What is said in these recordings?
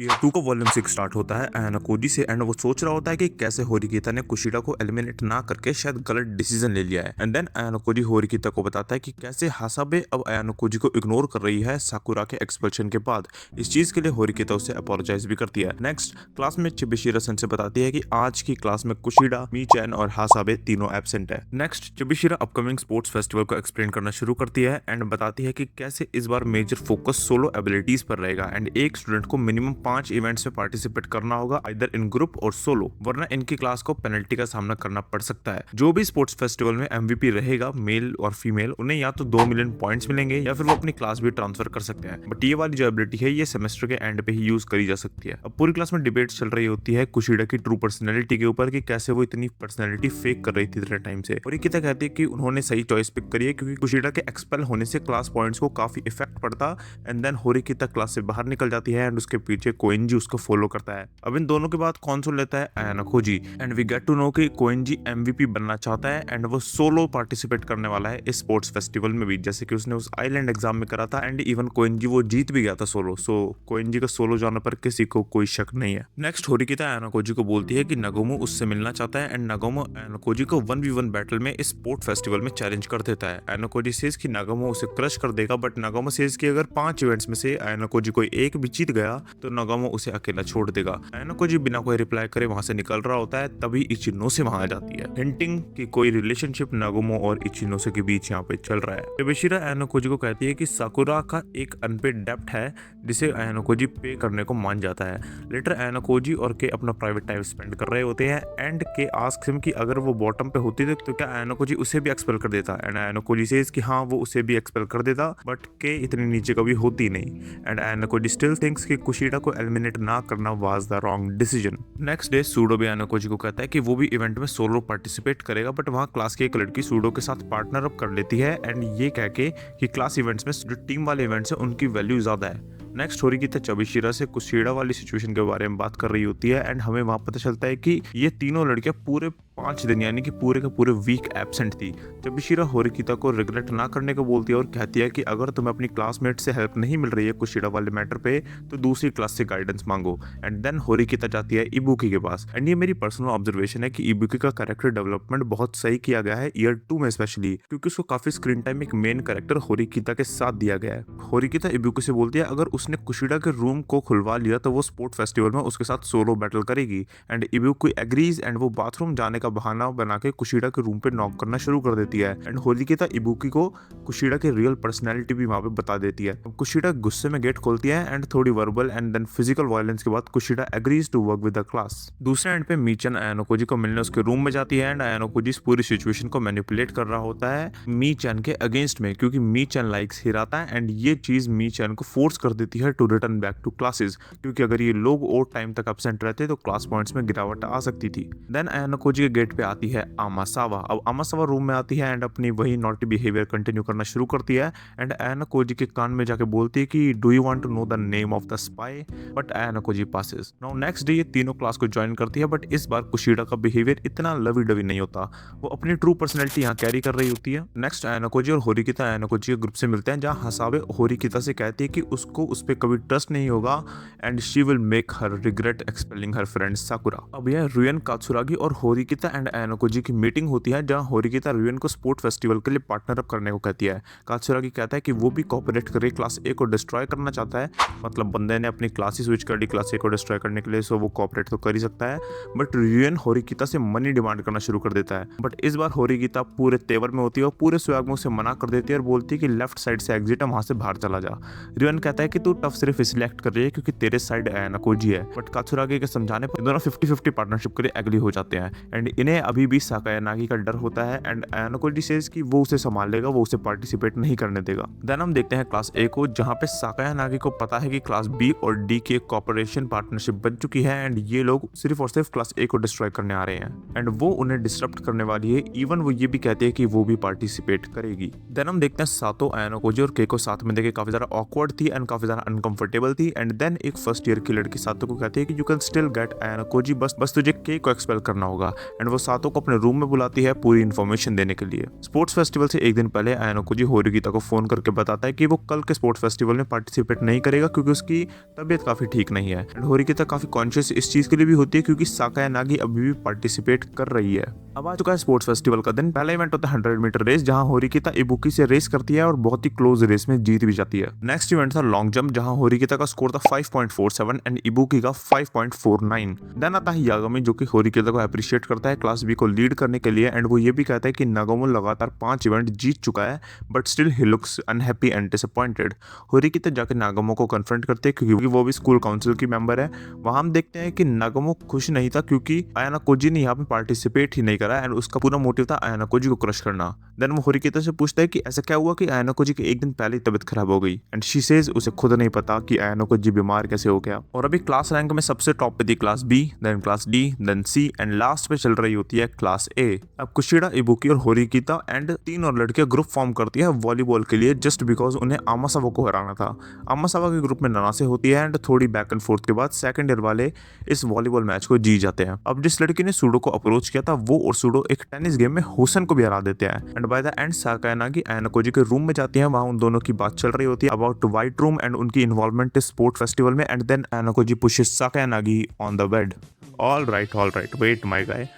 Year 2 का volume 6 start होता है आयानोकोजी से एंड वो सोच रहा होता है कि कैसे होरिकिता ने कुशिडा को एलिमिनेट ना करके शायद गलत डिसीजन ले लिया है। एंड देन आयानोकोजी होरिकिता को बताता है कि कैसे हासाबे अब आयानोकोजी को इग्नोर कर रही है साकुरा के एक्सपल्शन के बाद। इस चीज के लिए होरिकिता उसे अपोलोजाइज भी करती है। नेक्स्ट क्लास में चिबिशिरा सन से बताती है कि आज की क्लास में कुशिडा, मी चैन और हासाबे तीनों एब्सेंट है। नेक्स्ट चिबिशिरा अपकमिंग स्पोर्ट्स फेस्टिवल को एक्सप्लेन करना शुरू करती है एंड बताती है कि कैसे इस बार मेजर फोकस सोलो एबिलिटीज पर रहेगा एंड एक स्टूडेंट को मिनिमम 5 इवेंट्स में पार्टिसिपेट करना होगा, आइदर इन ग्रुप और सोलो, वरना इनकी क्लास को पेनल्टी का सामना करना पड़ सकता है। जो भी स्पोर्ट्स फेस्टिवल में एमवीपी रहेगा, मेल और फीमेल, उन्हें या तो 2 मिलियन पॉइंट्स मिलेंगे या फिर वो अपनी क्लास भी ट्रांसफर कर सकते हैं। बट ये वाली जो एबिलिटी है ये सेमेस्टर के एंड पे ही यूज करी जा सकती है। अब पूरी क्लास में डिबेट चल रही होती है कुशिडा की ट्रू पर्सनैलिटी के ऊपर कि कैसे वो इतनी पर्सनैलिटी फेक कर रही थी इतने टाइम से। और ये किता कहती है कि उन्होंने सही चॉइस पिक करी है क्योंकि कुशिडा के एक्सपेल होने से क्लास पॉइंट्स को काफी इफेक्ट पड़ता। एंड देन होरिकिता क्लास से बाहर निकल जाती है एंड उसके पीछे कोएंजी उसको फॉलो करता है। अब इन दोनों के बाद कौन सो लेता है Ayanokoji and we get to know कि कोएंजी एमवीपी बनना चाहता है एंड वो सोलो पार्टिसिपेट करने वाला है इस स्पोर्ट्स फेस्टिवल में भी, जैसे कि उसने उस आइलैंड एग्जाम में करा था। एंड इवन कोएंजी वो जीत भी गया था सोलो। सो कोएंजी का सोलो जाने पर किसी को कोई शक नहीं है। नेक्स्ट होरिकिता आयानोकोजी को बोलती है कि नगोमो उससे मिलना चाहता है एंड नगोमो आयानोकोजी को 1v1 बैटल में इस स्पोर्ट फेस्टिवल में चैलेंज कर देता है। आयानोकोजी सेज कि नगोमो उसे क्रश कर देगा, बट नगोमो सेज कि अगर 5 इवेंट्स में से आयानोकोजी कोई एक भी जीत गया तो नगोमो उसे अकेला छोड़ देगा। आयानोकोजी बिना कोई रिप्लाई करे वहां से निकल रहा होता है, तभी इचिनोसे वहां आ जाती है, हिंटिंग कि कोई रिलेशनशिप नगोमो और इचिनोसे के बीच यहाँ पे चल रहा है। चिबिशिरा आयानोकोजी को कहती है कि साकुरा का एक अनपेड डेब्ट है जिसे आयानोकोजी पे करने को मान जाता है। लेटर आयानोकोजी और के अपना प्राइवेट टाइम स्पेंड कर रहे होते हैं एंड के आस्क्स हिम कि अगर वो बॉटम पे होती तो क्या आयानोकोजी उसे भी एक्सपेल कर देता। एंड आयानोकोजी सेज कि हाँ वो उसे भी एक्सपेल कर देता, बट के इतनी नीचे कभी होती नहीं। एंड आयानोकोजी स्टिल थिंक्स कि कुशिडा को एलिमिनेट ना करना was the wrong decision. Next day pseudo भी आयानोकोजी को कहता है कि वो भी इवेंट में सोलो पार्टिसिपेट करेगा, बट वहाँ क्लास की एक लड़की सूडो के साथ पार्टनर अप कर लेती है एंड ये कह के कि क्लास इवेंट्स में जो टीम वाले इवेंट्स है उनकी वैल्यू ज्यादा है। नेक्स्ट होरिकिता चिबिशिरा से कुशिडा वाली सिचुएशन के बारे में बात कर रही होती है एंड हमें वहां पता चलता है कि ये तीनों लड़कियां पूरे 5 दिन यानी कि पूरे का पूरे वीक एब्सेंट थी। चिबिशिरा होरिकिता को रिग्रेट ना करने को बोलती है और कहती है कि अगर तुम्हें अपनी क्लासमेट से हेल्प नहीं मिल रही है कुशिडा वाले मैटर पे तो दूसरी क्लास से गाइडेंस मांगो। एंड देन होरिकिता जाती है इबुकी के पास एंड ये मेरी पर्सनल ऑब्जर्वेशन है कि इबुकी का कैरेक्टर डेवलपमेंट बहुत सही किया गया है ईयर 2 में स्पेशली, क्योंकि उसको काफी स्क्रीन टाइम एक मेन कैरेक्टर होरिकिता के साथ दिया गया है। होरिकिता इबुकी से बोलती है अगर उसने कुशिडा के रूम को खुलवा लिया तो वो स्पोर्ट फेस्टिवल में उसके साथ सोलो बैटल करेगी। एंड इबुकी एग्रीज एंड वो बाथरूम जाने का बहाना बना के कुशिडा के रूम पे नॉक करना शुरू कर देती है। एंड होरिकिता इबुकी को कुशिडा की रियल पर्सनैलिटी भी वहां पे बता देती है। कुशिडा गुस्से में गेट खोलती है एंड थोड़ी verbal and then physical violence के बाद Kushida agrees to work with the class. दूसरे एंड पे मीचन आयानोकोजी को मिलने उसके रूम में जाती है एंड आयानोकोजी इस पूरी सिचुएशन को मैनिपुलेट कर रहा होता है मीचन के अगेंस्ट में, क्योंकि मीचन लाइक्स हिराता है एंड ये चीज मीचन को फोर्स कर देती है to return back to classes, क्योंकि अगर ये लोग और टाइम तक एब्सेंट रहते तो क्लास पॉइंट्स में गिरावट आ सकती थी। देन आयानोकोजी के गेट पे आती है आमासावा। अब आमासावा रूम में आती है एंड अपनी वही नॉटी बिहेवियर कंटिन्यू करना शुरू करती है एंड आयानोकोजी के कान में जाके बोलती है कि do you want to know the name of the spy, but Ayanokoji passes. Now next day ये तीनों क्लास को ज्वाइन करती है, बट इस बार कुशिडा का बिहेवियर इतना लवी डवी नहीं होता, वो अपनी ट्रू पर्सनैलिटी यहाँ कैरी कर रही होती है। नेक्स्ट आयानोकोजी और होरिकिता आयानोकोजी के ग्रुप से मिलते हैं जहाँ हासाबे होरिकिता से कहती है कि उसको उस पर कभी ट्रस्ट नहीं होगा and she will make her regret expelling her friend साकुरा। अब यह रुयन, कात्सुरागी और होरिकिता एंड आयानोकोजी की मीटिंग होती है जहां होरिकिता रुयन को स्पोर्ट फेस्टिवल के लिए पार्टनर अप करने को कहती है। कात्सुरागी कहता है कि वो भी कोऑपरेट करे, क्लास ए को डिस्ट्रॉय करना चाहता है, मतलब बंदे ने अपनी क्लास ही स्विच कर दी क्लास ए को डिस्ट्रॉय करने के लिए, सो वो कोऑपरेट तो कर ही सकता है। बट रुयन होरिकिता से मनी डिमांड करना शुरू कर देता है, बट इस बार होरिकिता पूरे तेवर में होती है और पूरे स्वैग में उसे मना कर देती है और बोलती है कि लेफ्ट साइड से एग्जिट है, वहां से बाहर चला जा। रुयन कहता है कि तू टफ सिर्फ सिलेक्ट कर रही है क्योंकि तेरे साइड आयानोकोजी है, बट कात्सुरागी के समझाने पर दोनों 50-50 पार्टनरशिप के लिए एग्री हो जाते हैं एंड इन्हें अभी भी साकायानागी का डर होता है एंड आयानोकोजी सेज कि वो उसे संभाल लेगा, वो उसे पार्टिसिपेट नहीं करने देगा। देन हम देखते हैं क्लास ए को जहां पे साकायानागी को पता है कि क्लास बी और डी की एक कोऑपरेशन पार्टनरशिप बन चुकी है एंड ये लोग सिर्फ और सिर्फ क्लास ए को डिस्ट्रॉय करने आ रहे हैं एंड वो उन्हें डिस्टर्ब करने वाली है। इवन वो ये भी कहते हैं कि वो भी पार्टिसिपेट करेगी। देन हम देखते हैं सातो आयानोकोजी और के को साथ में देखे काफी ज्यादा ऑकवर्ड थी एंड काफी ज्यादा अनकंफर्टेबल थी एंड देन एक फर्स्ट ईयर की लड़की सातो को कहती है कि यू कैन स्टिल गेट आयानोकोजी, बस तुझे के को एक्सपेल करना होगा। एंड वो सातो को अपने रूम में बुलाती है पूरी इन्फॉर्मेशन देने के लिए। स्पोर्ट्स फेस्टिवल से एक दिन पहले आयानोकोजी होरिकिता को फोन करके बताता है कि वो कल के स्पोर्ट्स फेस्टिवल में पार्टिसिपेट नहीं करेगा क्योंकि उसकी तबीयत काफी ठीक नहीं है। एंड होरिकिता काफी कॉन्शियस इस चीज के लिए भी होती है क्योंकि साकायानागी अभी भी पार्टिसिपेट कर रही है। अब आ चुका है स्पोर्ट्स फेस्टिवल का दिन। पहला इवेंट होता है 100 मीटर रेस, जहां होरिकिता इबुकी से रेस करती है और बहुत ही क्लोज रेस में जीत भी जाती है। नेक्स्ट इवेंट था लॉन्ग जंप, जहां होरिकिता का स्कोर था 5.47 एंड इबुकी का 5.49। देन आता है यागामी, जो कि होरिकिता को अप्रिशिएट करता है क्लास बी को लीड करने के लिए एंड वो ये भी कहता है कि नागामो लगातार 5 इवेंट जीत चुका है but still he looks unhappy and disappointed. Horikita जाके नागामो को कन्फ्रंट करते हैं क्योंकि वो भी स्कूल काउंसिल की मेंबर है। वहां हम देखते हैं कि नागामो खुश नहीं था क्योंकि आयानाकोजी ने यहाँ पे पार्टिसिपेट ही नहीं करा एंड उसका पूरा मोटिव था आयानाकोजी को क्रश करना। देन वो होरिकिता से पूछता है कि ऐसा क्या हुआ कि आयानाकोजी की एक दिन पहले ही तबीयत खराब हो गई एंड शी सेज उसे खुद नहीं पता कि आयानाकोजी बीमार कैसे हो गया। और अभी क्लास रैंक में सबसे टॉप पे थी class B, then class D, then C and last पे चल रही होती है क्लास ए। अब कुशिडा, इबुकी और होरिकिता एंड 3 और लड़कियां ग्रुप फॉर्म करती है वॉलीबॉल के लिए जस्ट बिकॉज उन्हें आमासावा को हराना था। आमासावा के ग्रुप में ननासे होती है एंड थोड़ी बैक एंड फोर्थ के बाद सेकंड ईयर वाले इस वॉलीबॉल मैच को जीत जाते हैं। अब जिस लड़की ने सूडो को अप्रोच किया था वो और सूडो एक टेनिस गेम में होसन को भी हरा देते हैं एंड बाय द एंड साकायानागी आयानाकोजी के रूम में जाती है। वहां उन दोनों की बात चल रही होती है अबाउट व्हाइट रूम एंड उनकी इन्वॉल्वमेंट इस स्पोर्ट फेस्टिवल में and then Ayanokoji pushes Sakayanagi on the bed. All right wait my guy.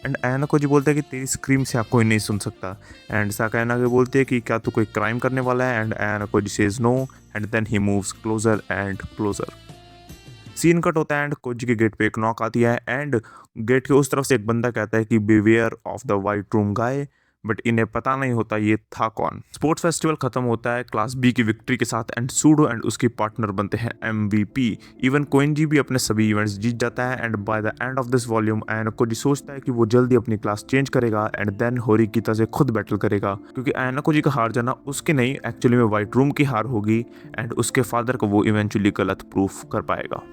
And Ayanokoji बोलता है कि तेरी स्क्रीम से आप कोई नहीं सुन सकता एंड साकायानागी बोलती है कि क्या तू कोई क्राइम करने वाला है and Ayanokoji says no and then he moves closer and closer. Scene cut होता है एंड कोजी के गेट पे एक नॉक आती है एंड गेट के उस तरफ से एक बंदा कहता है कि beware of the white room guy, but इन्हें पता नहीं होता ये था कौन। स्पोर्ट्स फेस्टिवल खत्म होता है क्लास बी की विक्ट्री के साथ एंड सूडो एंड उसकी पार्टनर बनते हैं MVP। इवन कोएंजी भी अपने सभी इवेंट्स जीत जाता है and by the end of this volume Ayanokoji सोचता है कि वो जल्दी अपनी क्लास चेंज करेगा एंड देन होरिकिता से खुद बैटल करेगा क्योंकि आयानाकोजी का हार जाना उसके नहीं एक्चुअली में व्हाइट रूम की हार होगी एंड उसके फादर को वो इवेंचुअली गलत प्रूफ कर पाएगा।